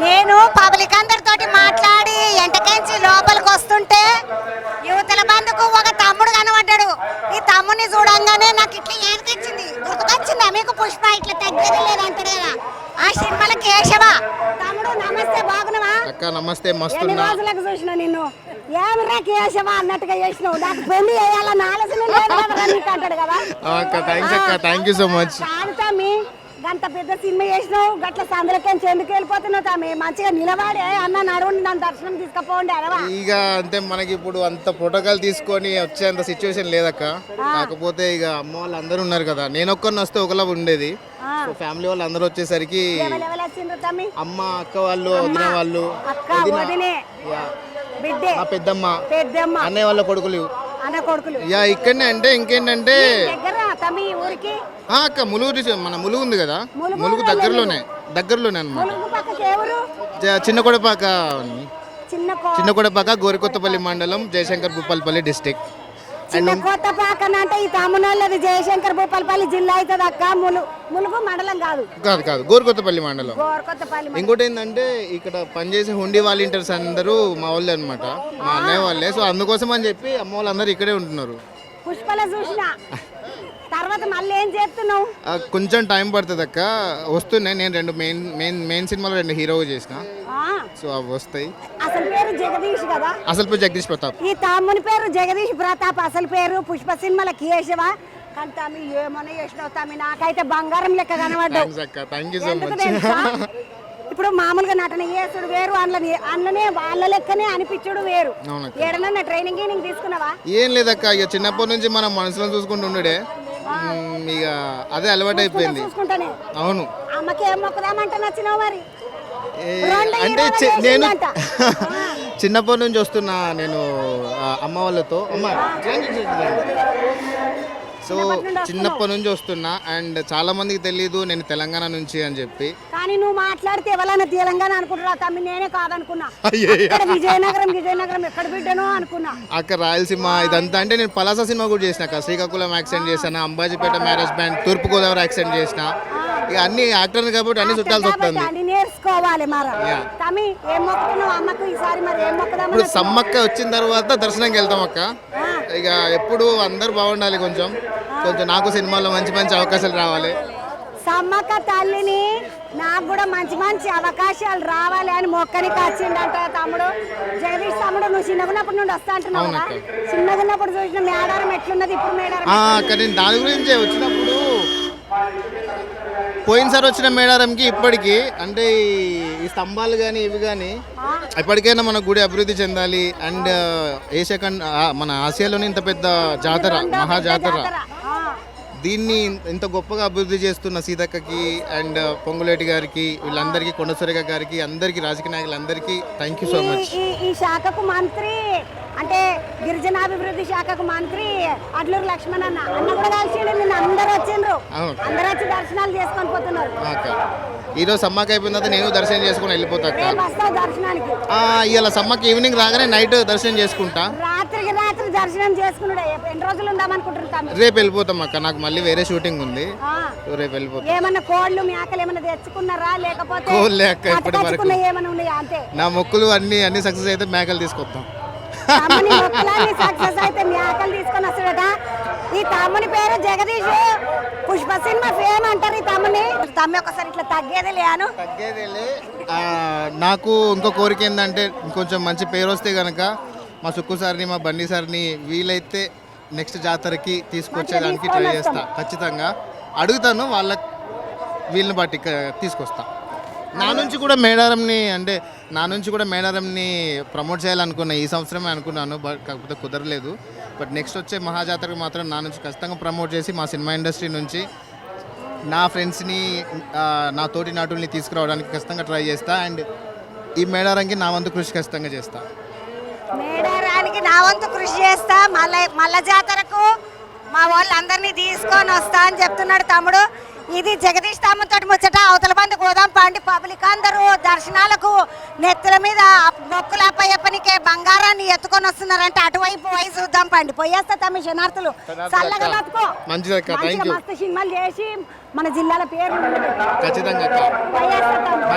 నేను పబ్లిక్ అందరితోటి మాట్లాడి ఎంటకెంచి లోపలికి వస్తుంటే యువతల బంధుకు ఒక తమ్ముడు కనబడ్డాడు. ఈ తమ్ముడిని చూడంగానే నాకు ఇట్లా ఏదికొచ్చింది, గుర్తుకొచ్చిందా మీకు? పుష్ప ఇట్లా తగ్గేది లేదంటాడు కదా ఆ సినిమాల కేశవ. తమ్ముడు నమస్తే, బాగున్నావా? అక్క నమస్తే, మస్తు. ఎన్ని రోజులకు చూసిన నిన్ను, ఏమిరా కేశవ అన్నట్టుగా చేసినావు. నాకు పెళ్లి చేయాలన్న ఆలోచన లేదు కదా నీకు అంటాడు కదా. అక్క థ్యాంక్స్ అక్క, థ్యాంక్ యూ సో మచ్. తమ్మి గంట పెద్ద సినిమా చేసినావు, గట్ల సందలకెంచి ఎందుకు వెళ్ళిపోతున్నావు తమ్మి? మంచిగా నిలబడే అన్న నడువుని నన్ను దర్శనం తీసుకుపోండి అరవా. ఇక అంటే మనకి ఇప్పుడు అంత ప్రోటోకాల్ తీసుకొని వచ్చేంత సిచ్యువేషన్ లేదక్క. కాకపోతే ఇక అమ్మ వాళ్ళు అందరూ ఉన్నారు కదా, నేను ఒక్కరిని వస్తే ఒకలా ఉండేది. ఫ్యామిలీ వాళ్ళు అందరూ వచ్చేసరికి అమ్మ, అక్క వాళ్ళు, వదిన వాళ్ళు, మా పెద్దమ్మ, అన్నయ్య వాళ్ళ కొడుకులు ఇక్కడనే. అంటే ఇంకేంటంటే అక్క ములుగు, మన ములుగు ఉంది కదా, ములుగు దగ్గరలోనే అన్నమాట. చిన్న కొడపాక గోరికొత్తపల్లి మండలం, జయశంకర్ భూపాలపల్లి డిస్టిక్. అంటే ఈ తమిళనాడు జయశంకర్ భూపాలపల్లి జిల్లా అవుతుంది అక్క. ములుగు మండలం కాదు, గోరికొత్తపల్లి మండలం. ఇంకోటి ఏంటంటే ఇక్కడ పనిచేసే హుండీ వాలంటీర్స్ అందరూ మా వాళ్ళే అనమాట, మా అన్నయ్య వాళ్ళే. సో అందుకోసం అని చెప్పి అమ్మ వాళ్ళందరూ ఇక్కడే ఉంటున్నారు. పుష్పలో చూసిన తర్వాత మళ్ళీ ఏం చేస్తున్నావు? కొంచెం టైం పడుతుంది అక్క, వస్తున్నాయి. నేను రెండు మెయిన్ సినిమాలో 2 హీరోగా చేసిన, సో అవి వస్తాయి. అసలు పేరు జగదీష్ కదా? అసలు పేరు జగదీష్ ప్రతాప్. ఈ తమ్ముని పేరు జగదీష్ ప్రతాప్, అసలు పేరు పుష్ప సినిమాల కేశవ. కానీ తమ్మి ఏమన్నా చేసినావు తమ్మి, నాకైతే బంగారం లెక్క కనబడ్డావు. ఇప్పుడు మామూలుగా నటన చేసుడు వేరు, అందులోనే వాళ్ళ లెక్కనే అనిపించుడు వేరు. ఏడన్నా ట్రైనింగ్ తీసుకున్నావా? ఏం లేదక్క, ఇక చిన్నప్పటి నుంచి మనం మనసులో చూసుకుంటూ ఉండడే, ఇక అదే అలవాటు అయిపోయింది. అవును. అమ్మకి ఏం మొక్కదామంటే నచ్చినావు మరి? అంటే నేను చిన్నప్పటి నుంచి వస్తున్నా నేను అమ్మ వాళ్ళతో. సో చిన్నప్పటి నుంచి వస్తున్నా, అండ్ చాలా మందికి తెలియదు నేను తెలంగాణ నుంచి అని చెప్పి. కానీ నువ్వు మాట్లాడితే ఎవరైనా తెలంగాణ అనుకుంటున్నా తమ్మి, నేనే కాదనుకున్నా. విజయనగరం ఎక్కడ బిడ్డను అనుకున్నా. అక్కడ రాయలసీమ ఇదంతా. అంటే నేను పలాస సినిమా కూడా చేసిన, శ్రీకాకుళం యాక్సెంట్ చేసిన, అంబాజీపేట మ్యారేజ్ బ్యాండ్, తూర్పుగోదావరి యాక్సెంట్ చేసిన. ఇక అన్ని యాక్టర్ కాబట్టి అన్ని చుట్టాల్సి వస్తుంది, నేర్చుకోవాలి. ఇప్పుడు సమ్మక్క వచ్చిన తర్వాత దర్శనంకి వెళ్తాం అక్క. ఇక ఎప్పుడు అందరు బాగుండాలి, కొంచెం నాకు సినిమాలో మంచి అవకాశాలు రావాలి. సమ్మక్క తల్లిని నాకు కూడా మంచి అవకాశాలు రావాలి అని మొక్కనికి వచ్చిందంట తమ్ముడు జగదీష్. తమ్ముడు నువ్వు చిన్నగున్నప్పటి నుండి వస్తా అంటున్నావు కదా, చిన్నగున్నప్పుడు చూసిన మేడారం ఎట్లున్నది ఇప్పుడు? మేడారం నేను దాని గురించే వచ్చినప్పుడు, పోయినసారి వచ్చిన మేడారంకి ఇప్పటికీ అంటే ఈ స్తంభాలు కానీ ఇవి కానీ ఇప్పటికైనా మన గుడి అభివృద్ధి చెందాలి. అండ్ మన ఆసియాలోనే ఇంత పెద్ద జాతర, మహాజాతర, దీన్ని ఇంత గొప్పగా అభివృద్ధి చేస్తున్న సీతక్కకి అండ్ పొంగులేటి గారికి, వీళ్ళందరికీ, కొండసురేఖ గారికి, అందరికీ, రాజకీయ నాయకులందరికీ థ్యాంక్ యూ సో మచ్. ఈ శాఖకు మంత్రి అంటే గిరిజనాభివృద్ధి శాఖకు మంత్రి అడ్లూరు లక్ష్మణ్ అన్న కూడా కలిసిండు. నిన్న అందరూ వచ్చిండ్రు, అందరూ వచ్చి దర్శనాలు చేసుకొని పోతున్నారు. ఈరోజు సమ్మక్క అయిపోయిన తర్వాత నేను దర్శనం చేసుకుని వెళ్ళిపోతా దర్శనానికి. ఇవాళ సమ్మక్క ఈవినింగ్ రాగానే నైట్ దర్శనం చేసుకుంటా. రాత్రి దర్శనం చేసుకున్నాడు. ఎన్ని రోజులు ఉందామనుకుంటున్నాం? రేపు వెళ్ళిపోతాం అక్క, నాకు మళ్ళీ వేరే షూటింగ్ ఉంది, రేపు వెళ్ళిపోతాం. ఏమన్నా కోళ్ళు మేకలు ఏమన్నా తెచ్చుకున్నారా లేకపోతే కోళ్ళే అక్క? ఇప్పటి వరకు ఏమన్నా ఉన్నాయా? అంతే. నా మొక్కులు అన్ని సక్సెస్ అయితే మేకలు తీసుకొస్తాం. సక్సెస్ అయితే మేకలు తీసుకొని వస్తాడట. ఈ తమ్ముని పేరు జగదీష్, పుష్ప సినిమా ఫేమ్ అంటారు ఈ తమ్ముని. తమ్మి ఒకసారి ఇట్లా తగ్గేదిలే. నాకు ఇంకో కోరిక ఏంటంటే కొంచెం మంచి పేరు వస్తే కనుక మా సుక్కు సార్ని, మా బండి సార్ని వీలైతే నెక్స్ట్ జాతరకి తీసుకొచ్చేదానికి ట్రై చేస్తా. ఖచ్చితంగా అడుగుతాను, వీళ్ళని బట్టి తీసుకొస్తా. నా నుంచి కూడా మేడారంని ప్రమోట్ చేయాలనుకున్నా, ఈ సంవత్సరమే అనుకున్నాను, కాకపోతే కుదరలేదు. బట్ నెక్స్ట్ వచ్చే మహాజాతరకు మాత్రం నా నుంచి ఖచ్చితంగా ప్రమోట్ చేసి మా సినిమా ఇండస్ట్రీ నుంచి నా ఫ్రెండ్స్ని, నా తోటి నాటుల్ని తీసుకురావడానికి ఖచ్చితంగా ట్రై చేస్తా. అండ్ ఈ మేడారానికి నా వంతు కృషి ఖచ్చితంగా చేస్తా. మేడారానికి నా వంతు కృషి చేస్తా. మల్ల జాతరకు మా వాళ్ళందరినీ తీసుకొని వస్తా అని చెప్తున్నాడు తమ్ముడు. ఇది జగదీష్ తమ్ముతో ముచ్చట. అవతల బంది గోదాం పండి పబ్లిక్ అందరూ దర్శనాలకు నెత్తుల మీద మొక్కుల అప్పయ్యప్పనికే బంగారాన్ని ఎత్తుకొని వస్తున్నారంటే అటువైపు పోయి చూద్దాం పండి. పోయేస్తా తమ్మి శనార్థులు చల్లగా బతుకో, మస్తు సినిమాలు చేసి మన జిల్లాల పేరు.